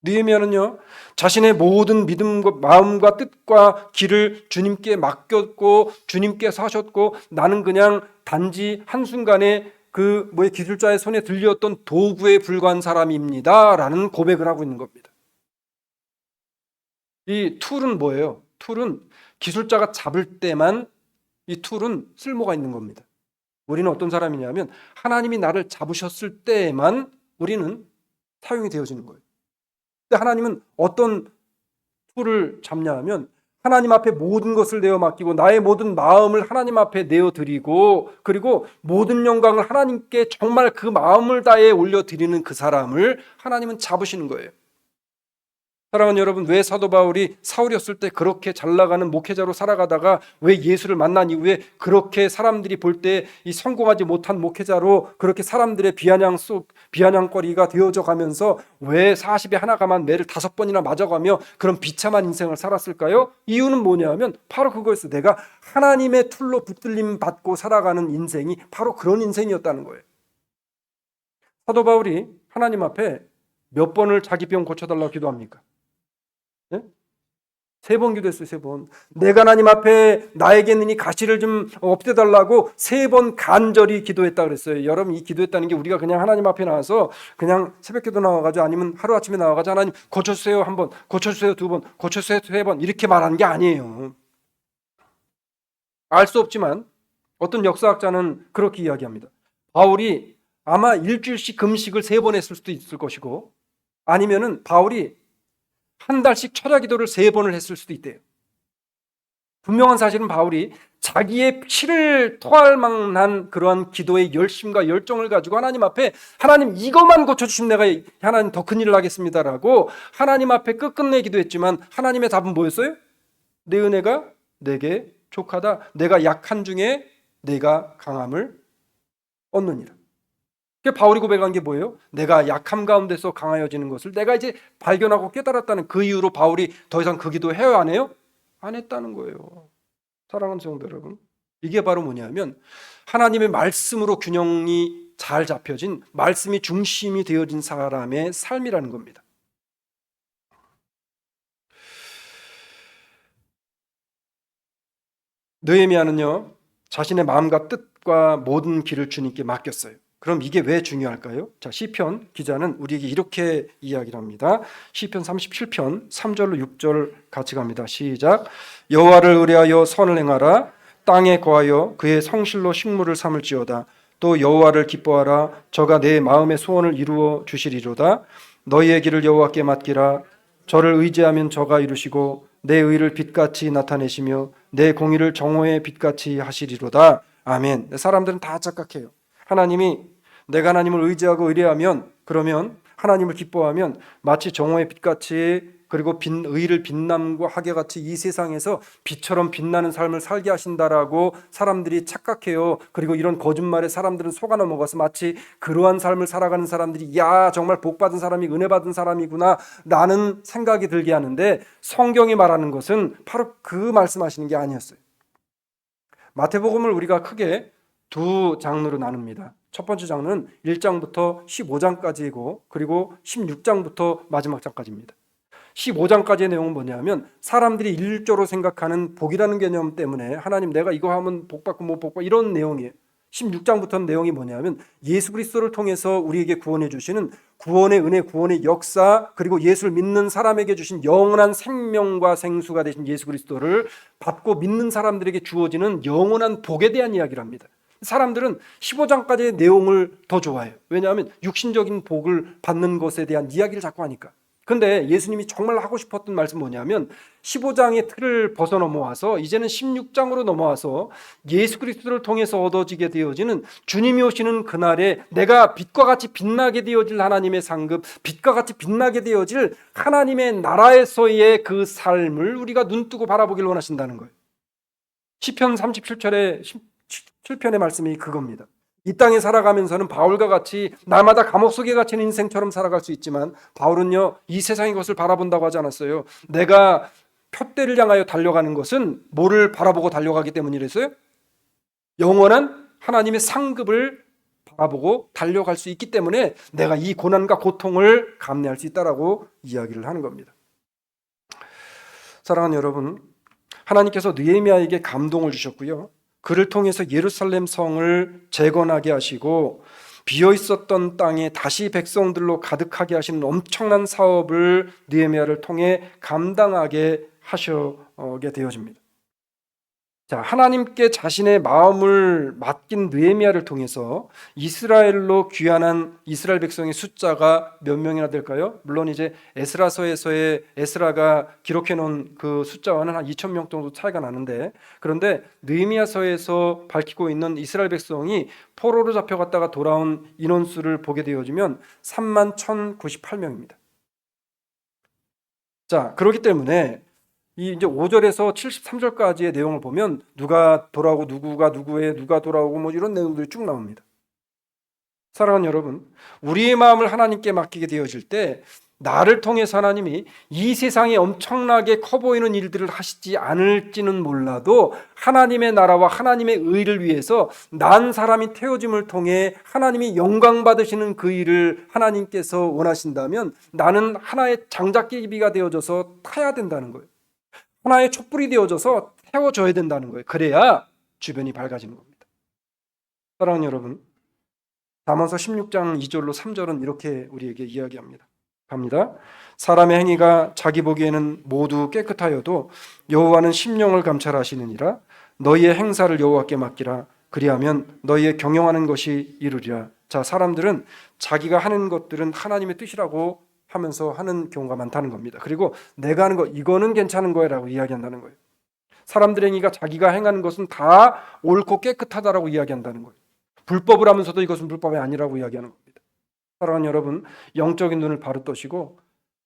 느헤미야는요 자신의 모든 믿음과 마음과 뜻과 길을 주님께 맡겼고 주님께서 하셨고 나는 그냥 단지 한순간에 그 기술자의 손에 들렸던 도구에 불과한 사람입니다라는 고백을 하고 있는 겁니다. 이 툴은 뭐예요? 툴은 기술자가 잡을 때만 이 툴은 쓸모가 있는 겁니다. 우리는 어떤 사람이냐면 하나님이 나를 잡으셨을 때에만 우리는 사용이 되어지는 거예요. 근데 하나님은 어떤 툴을 잡냐 하면 하나님 앞에 모든 것을 내어 맡기고 나의 모든 마음을 하나님 앞에 내어 드리고 그리고 모든 영광을 하나님께 정말 그 마음을 다해 올려 드리는 그 사람을 하나님은 잡으시는 거예요. 사랑하는 여러분, 왜 사도 바울이 사울이었을 때 그렇게 잘 나가는 목회자로 살아가다가 왜 예수를 만난 이후에 그렇게 사람들이 볼 때 이 성공하지 못한 목회자로 그렇게 사람들의 비아냥거리가 되어져 가면서 왜 40에 하나 가만 매를 5번이나 맞아가며 그런 비참한 인생을 살았을까요? 이유는 뭐냐면 바로 그거였어요. 내가 하나님의 툴로 붙들림 받고 살아가는 인생이 바로 그런 인생이었다는 거예요. 사도 바울이 하나님 앞에 몇 번을 자기 병 고쳐달라고 기도합니까? 네? 3번 기도했어요. 3번. 내가 하나님 앞에 나에게 있는 이 가시를 좀 없애달라고 3번 간절히 기도했다 그랬어요. 여러분, 이 기도했다는 게 우리가 그냥 하나님 앞에 나와서 그냥 새벽기도 나와가지고 아니면 하루아침에 나와가지고 하나님 고쳐주세요 1번, 고쳐주세요 2번, 고쳐주세요 3번 이렇게 말하는 게 아니에요. 알 수 없지만 어떤 역사학자는 그렇게 이야기합니다. 바울이 아마 일주일씩 금식을 3번 했을 수도 있을 것이고 아니면은 바울이 한 달씩 철야 기도를 3번을 했을 수도 있대요. 분명한 사실은 바울이 자기의 피를 토할 만한 그러한 기도의 열심과 열정을 가지고 하나님 앞에 하나님 이것만 고쳐주시면 내가 하나님 더 큰 일을 하겠습니다라고 하나님 앞에 끝끝내 기도했지만 하나님의 답은 뭐였어요? 내 은혜가 내게 족하다. 내가 약한 중에 내가 강함을 얻느니라. 바울이 고백한 게 뭐예요? 내가 약함 가운데서 강하여지는 것을 내가 이제 발견하고 깨달았다는 그 이유로 바울이 더 이상 그 기도 해요 안 해요? 안 했다는 거예요. 사랑하는 성도 여러분, 이게 바로 뭐냐면 하나님의 말씀으로 균형이 잘 잡혀진 말씀이 중심이 되어진 사람의 삶이라는 겁니다. 느헤미야는요 자신의 마음과 뜻과 모든 길을 주님께 맡겼어요. 그럼 이게 왜 중요할까요? 자, 시편 기자는 우리에게 이렇게 이야기를 합니다. 시편 37편 3절로 6절 같이 갑니다. 시작. 여호와를 의뢰하여 선을 행하라. 땅에 거하여 그의 성실로 식물을 삼을지어다. 또 여호와를 기뻐하라. 저가 내 마음의 소원을 이루어 주시리로다. 너희의 길을 여호와께 맡기라. 저를 의지하면 저가 이루시고 내 의를 빛같이 나타내시며 내 공의를 정오의 빛같이 하시리로다. 아멘. 사람들은 다 착각해요. 하나님이 내가 하나님을 의지하고 의뢰하면 그러면 하나님을 기뻐하면 마치 정오의 빛같이 그리고 의를 빛남고 하게 같이 이 세상에서 빛처럼 빛나는 삶을 살게 하신다라고 사람들이 착각해요. 그리고 이런 거짓말에 사람들은 속아 넘어가서 마치 그러한 삶을 살아가는 사람들이 야 정말 복받은 사람이 은혜 받은 사람이구나 라는 생각이 들게 하는데 성경이 말하는 것은 바로 그 말씀하시는 게 아니었어요. 마태복음을 우리가 크게 2 장르로 나눕니다. 첫 번째 장르는 1장부터 15장까지이고 그리고 16장부터 마지막 장까지입니다. 15장까지의 내용은 뭐냐면 사람들이 일조로 생각하는 복이라는 개념 때문에 하나님 내가 이거 하면 복받고 못 복받고 이런 내용이에요. 16장부터는 내용이 뭐냐면 예수 그리스도를 통해서 우리에게 구원해 주시는 구원의 은혜, 구원의 역사 그리고 예수를 믿는 사람에게 주신 영원한 생명과 생수가 되신 예수 그리스도를 받고 믿는 사람들에게 주어지는 영원한 복에 대한 이야기를 합니다. 사람들은 15장까지의 내용을 더 좋아해요. 왜냐하면 육신적인 복을 받는 것에 대한 이야기를 자꾸 하니까. 근데 예수님이 정말 하고 싶었던 말씀 뭐냐면 15장의 틀을 벗어 넘어와서 이제는 16장으로 넘어와서 예수 그리스도를 통해서 얻어지게 되어지는 주님이 오시는 그날에 내가 빛과 같이 빛나게 되어질 하나님의 상급, 빛과 같이 빛나게 되어질 하나님의 나라에서의 그 삶을 우리가 눈뜨고 바라보길 원하신다는 거예요. 시편 37절에 7편의 말씀이 그겁니다. 이 땅에 살아가면서는 바울과 같이 날마다 감옥 속에 갇힌 인생처럼 살아갈 수 있지만 바울은요 이 세상의 것을 바라본다고 하지 않았어요. 내가 표대를 향하여 달려가는 것은 뭐를 바라보고 달려가기 때문이랬어요? 영원한 하나님의 상급을 바라보고 달려갈 수 있기 때문에 내가 이 고난과 고통을 감내할 수 있다라고 이야기를 하는 겁니다. 사랑하는 여러분, 하나님께서 느헤미야에게 감동을 주셨고요. 그를 통해서 예루살렘 성을 재건하게 하시고 비어 있었던 땅에 다시 백성들로 가득하게 하시는 엄청난 사업을 느헤미야를 통해 감당하게 하시게 되어집니다. 자, 하나님께 자신의 마음을 맡긴 느헤미야를 통해서 이스라엘로 귀환한 이스라엘 백성의 숫자가 몇 명이나 될까요? 물론 이제 에스라서에서의 에스라가 기록해 놓은 그 숫자와는 한 2천 명 정도 차이가 나는데, 그런데 느헤미야서에서 밝히고 있는 이스라엘 백성이 포로로 잡혀갔다가 돌아온 인원수를 보게 되어지면 3만 1,098명입니다. 자, 그렇기 때문에 이 이제 5절에서 73절까지의 내용을 보면 누가 돌아오고 누구가 누구의 누가 돌아오고 뭐 이런 내용들이 쭉 나옵니다. 사랑하는 여러분, 우리의 마음을 하나님께 맡기게 되어질 때 나를 통해서 하나님이 이 세상에 엄청나게 커 보이는 일들을 하시지 않을지는 몰라도 하나님의 나라와 하나님의 의를 위해서 난 사람이 태워짐을 통해 하나님이 영광 받으시는 그 일을 하나님께서 원하신다면 나는 하나의 장작기비가 되어져서 타야 된다는 거예요. 하나의 촛불이 되어져서 태워져야 된다는 거예요. 그래야 주변이 밝아지는 겁니다. 사랑하는 여러분, 잠언서 16장 2절로 3절은 이렇게 우리에게 이야기합니다. 갑니다. 사람의 행위가 자기 보기에는 모두 깨끗하여도 여호와는 심령을 감찰하시느니라. 너희의 행사를 여호와께 맡기라. 그리하면 너희의 경영하는 것이 이루리라. 자, 사람들은 자기가 하는 것들은 하나님의 뜻이라고 하면서 하는 경우가 많다는 겁니다. 그리고 내가 하는 거 이거는 괜찮은 거야라고 이야기한다는 거예요. 사람들의 행위가 자기가 행하는 것은 다 옳고 깨끗하다라고 이야기한다는 거예요. 불법을 하면서도 이것은 불법이 아니라고 이야기하는 겁니다. 사랑하는 여러분, 영적인 눈을 바로 뜨시고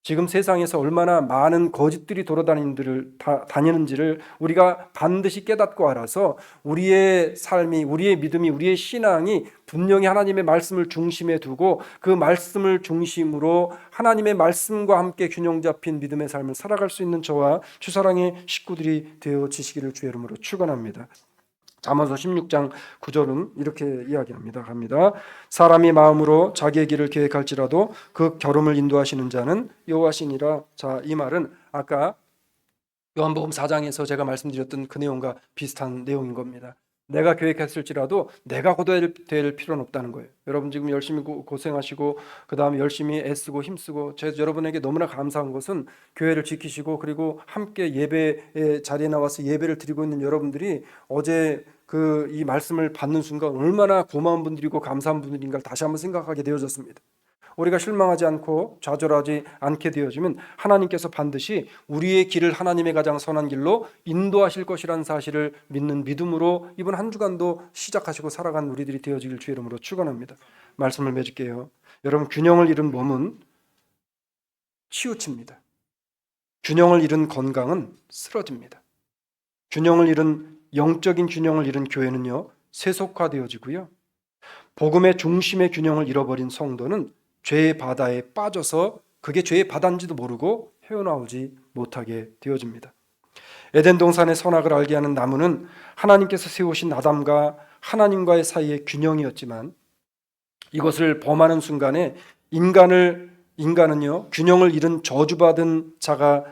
지금 세상에서 얼마나 많은 거짓들이 다니는지를 우리가 반드시 깨닫고 알아서 우리의 삶이, 우리의 믿음이, 우리의 신앙이 분명히 하나님의 말씀을 중심에 두고 그 말씀을 중심으로 하나님의 말씀과 함께 균형 잡힌 믿음의 삶을 살아갈 수 있는 저와 주사랑의 식구들이 되어지시기를 주의 이름으로 축원합니다. 잠언서 16장 9절은 이렇게 이야기합니다. 갑니다. 사람이 마음으로 자기의 길을 계획할지라도 그 결음을 인도하시는 자는 여호와시니라. 자, 이 말은 아까 요한복음 4장에서 제가 말씀드렸던 그 내용과 비슷한 내용인 겁니다. 내가 계획했을지라도 내가 고도될 필요는 없다는 거예요. 여러분 지금 열심히 고생하시고 그 다음에 열심히 애쓰고 힘쓰고 제가 여러분에게 너무나 감사한 것은 교회를 지키시고 그리고 함께 예배 자리에 나와서 예배를 드리고 있는 여러분들이 어제 이 말씀을 받는 순간 얼마나 고마운 분들이고 감사한 분들인가를 다시 한번 생각하게 되어졌습니다. 우리가 실망하지 않고 좌절하지 않게 되어지면 하나님께서 반드시 우리의 길을 하나님의 가장 선한 길로 인도하실 것이라는 사실을 믿는 믿음으로 이번 한 주간도 시작하시고 살아간 우리들이 되어지길 주의 이름으로 축원합니다. 말씀을 맺을게요. 여러분, 균형을 잃은 몸은 치우칩니다. 균형을 잃은 건강은 쓰러집니다. 영적인 균형을 잃은 교회는요, 세속화되어지고요, 복음의 중심의 균형을 잃어버린 성도는 죄의 바다에 빠져서 그게 죄의 바다인지도 모르고 헤어나오지 못하게 되어집니다. 에덴 동산의 선악을 알게 하는 나무는 하나님께서 세우신 아담과 하나님과의 사이의 균형이었지만 이것을 범하는 순간에 인간은요, 균형을 잃은 저주받은 자가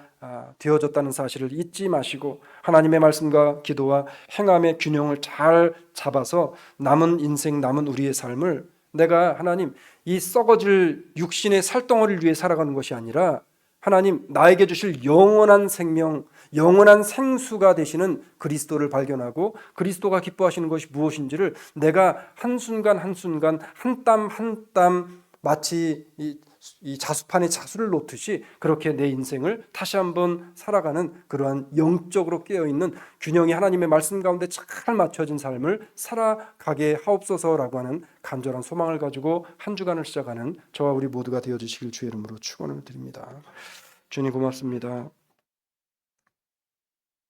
되어졌다는 사실을 잊지 마시고 하나님의 말씀과 기도와 행함의 균형을 잘 잡아서 남은 인생, 남은 우리의 삶을 내가 하나님 이 썩어질 육신의 살덩어리를 위해 살아가는 것이 아니라 하나님 나에게 주실 영원한 생명, 영원한 생수가 되시는 그리스도를 발견하고 그리스도가 기뻐하시는 것이 무엇인지를 내가 한순간 한순간 한 땀 한 땀 마치 이 자수판에 자수를 놓듯이 그렇게 내 인생을 다시 한번 살아가는 그러한 영적으로 깨어있는 균형이 하나님의 말씀 가운데 잘 맞춰진 삶을 살아가게 하옵소서라고 하는 간절한 소망을 가지고 한 주간을 시작하는 저와 우리 모두가 되어주시길 주의 이름으로 축원을 드립니다. 주님 고맙습니다.